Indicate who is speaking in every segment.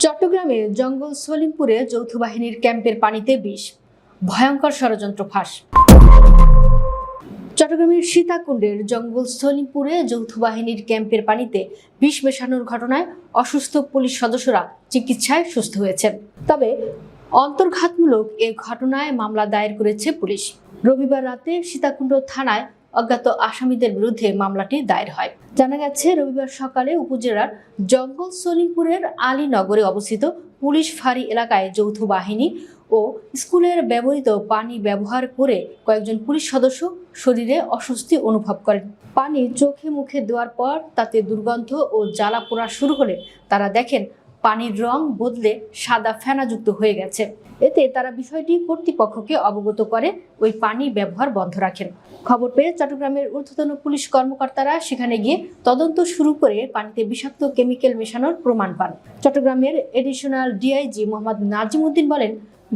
Speaker 1: চট্টগ্রামে জঙ্গল সলিমপুরে যৌথ বাহিনীর ক্যাম্পের পানিতে বিষ, ভয়ঙ্কর ষড়যন্ত্র ফাঁস। চট্টগ্রামের সীতাকুণ্ডের জঙ্গল সলিমপুরে যৌথ বাহিনীর ক্যাম্পের পানিতে বিষ মেশানোর ঘটনায় অসুস্থ পুলিশ সদস্যরা চিকিৎসায় সুস্থ হয়েছেন। তবে অন্তর্ঘাতমূলক এ ঘটনায় মামলা দায়ের করেছে পুলিশ। রবিবার রাতে সীতাকুণ্ড থানায় অজ্ঞাত আসামিদের বিরুদ্ধে মামলাটি দায়ের হয়। জানা গেছে, রবিবার সকালে উপজেলার জঙ্গল সলিমপুরের আলীনগরে অবস্থিত পুলিশ ফাঁড়ি এলাকায় যৌথ বাহিনী ও স্কুলের ব্যবহৃত পানি ব্যবহার করে কয়েকজন পুলিশ সদস্য শরীরে অস্বস্তি অনুভব করেন। পানি চোখে মুখে দেওয়ার পর তাতে দুর্গন্ধ ও জ্বালা পোড়া শুরু হলে তারা দেখেন পানির রং বদলে সাদা ফেনাযুক্ত হয়ে গেছে। এতে তারা বিষয়টি কর্তৃপক্ষকে অবগত করে ওই পানি ব্যবহার বন্ধ রাখেন। খবর পেয়ে চট্টগ্রামের ঊর্ধ্বতন পুলিশ কর্মকর্তারা সেখানে গিয়ে তদন্ত শুরু করে পানিতে বিষাক্ত কেমিক্যাল মেশানোর প্রমাণ পান। চট্টগ্রামের এডিশনাল ডিআইজি মোহাম্মদ নাজিম উদ্দিন বলেন,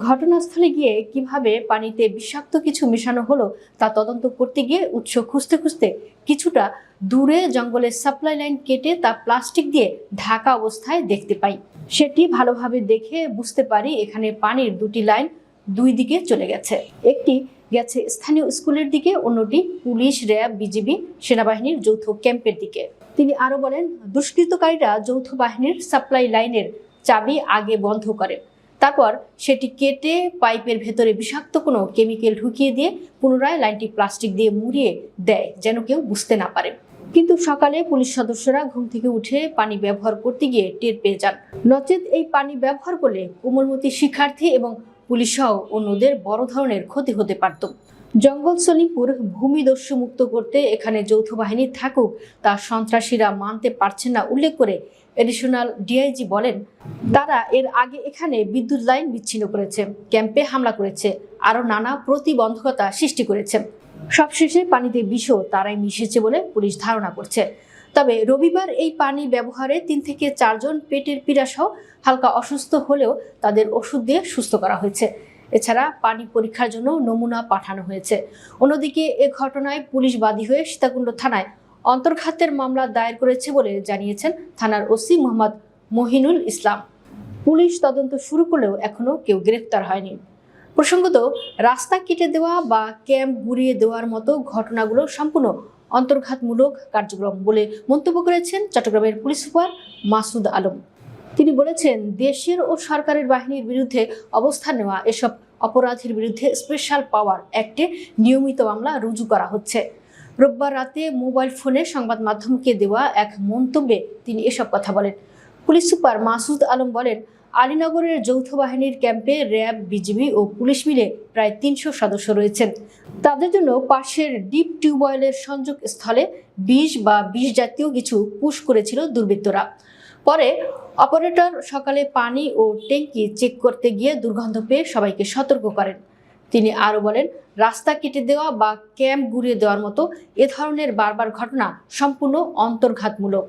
Speaker 1: ঘটনাস্থলে গিয়ে কিভাবে পানিতে বিষাক্ত কিছু মেশানো হলো তা তদন্ত করতে গিয়ে উৎস খুঁজতে খুঁজতে কিছুটা দূরে জঙ্গলের সাপ্লাই লাইন কেটে তা প্লাস্টিক দিয়ে ঢাকা অবস্থায় দেখতে পাই। সেটি ভালোভাবে দেখে বুঝতে পারি এখানে পানির দুটি লাইন দুই দিকে চলে গেছে। একটি গেছে স্থানীয় স্কুলের দিকে, অন্যটি পুলিশ, র্যাব, বিজিবি, সেনাবাহিনীর যৌথ ক্যাম্পের দিকে। তিনি আরো বলেন, দুষ্কৃতকারীরা যৌথ বাহিনীর সাপ্লাই লাইনের চাবি আগে বন্ধ করে, তারপর সেটি কেটে পাইপের ভেতরে বিষাক্ত কোনো কেমিক্যাল ঢুকিয়ে দিয়ে পুনরায় লাইনটি প্লাস্টিক দিয়ে মুড়িয়ে দেয় যেন কেউ বুঝতে না পারে। কিন্তু সকালে পুলিশ সদস্যরা ঘুম থেকে উঠে পানি ব্যবহার করতে গিয়ে টের পেয়ে যান। নচেত এই পানি ব্যবহার করলে কোমলমতি শিক্ষার্থী এবং পুলিশ সহ অন্যদের বড় ধরনের ক্ষতি হতে পারত। জঙ্গল সলিমপুর ভূমিদস্যু মুক্ত করতে এখানে যৌথ বাহিনী থাকুক তা সন্ত্রাসীরা মানতে পারছেন না উল্লেখ করে এডিশনাল ডিআইজি বলেন, তারা এর আগে এখানে বিদ্যুৎ লাইন বিচ্ছিন্ন করেছে, ক্যাম্পে হামলা করেছে, আরো নানা প্রতিবন্ধকতা সৃষ্টি করেছে। সবশেষে পানিতে বিষও তারাই মিশেছে বলে পুলিশ ধারণা করছে। তবে রবিবার এই পানি ব্যবহারে 3 থেকে 4 জন পেটের পীড়া সহ হালকা অসুস্থ হলেও তাদের ওষুধ দিয়ে সুস্থ করা হয়েছে। এছাড়া পানি পরীক্ষার জন্য নমুনা পাঠানো হয়েছে। অন্যদিকে এ ঘটনায় পুলিশ বাদী হয়ে সীতাকুণ্ড থানায় অন্তর্ঘাতের মামলা দায়ের করেছে বলে জানিয়েছেন থানার ওসি মোহাম্মদ মহিনুল ইসলাম। পুলিশ তদন্ত শুরু করলেও এখনো কেউ গ্রেফতার হয়নি। প্রসঙ্গত, রাস্তা কেটে দেওয়া বা ক্যাম্প গুড়িয়ে দেওয়ার মতো ঘটনাগুলো সম্পূর্ণ অন্তর্ঘাতমূলক কার্যক্রম বলে মন্তব্য করেছেন চট্টগ্রামের পুলিশ সুপার মাসুদ আলম। তিনি বলেছেন, দেশের ও সরকারের বাহিনীর বিরুদ্ধে অবস্থান নেওয়া এসব অপরাধীর বিরুদ্ধে স্পেশাল পাওয়ার অ্যাক্টে নিয়মিত মামলা রুজু করা হচ্ছে। রোববার রাতে মোবাইল ফোনে সংবাদ মাধ্যমকে দেওয়া এক মন্তব্যে তিনি এসব কথা বলেন। পুলিশ সুপার মাসুদ আলম বলেন, আলীনগরের যৌথ বাহিনীর ক্যাম্পে র্যাব, বিজিবি ও পুলিশ মিলে প্রায় 300 সদস্য রয়েছেন। তাদের জন্য পাশের ডিপ টিউবওয়েলের সংযোগ স্থলে বিষ বা বিষ জাতীয় কিছু পুশ করেছিল দুর্বৃত্তরা। পরে অপারেটর সকালে পানি ও ট্যাঙ্কি চেক করতে গিয়ে দুর্গন্ধ পেয়ে সবাইকে সতর্ক করেন। তিনি আরো বলেন, রাস্তা কেটে দেওয়া বা ক্যাম্প গুড়িয়ে দেওয়ার মতো এ ধরনের বারবার ঘটনা সম্পূর্ণ অন্তর্ঘাতমূলক।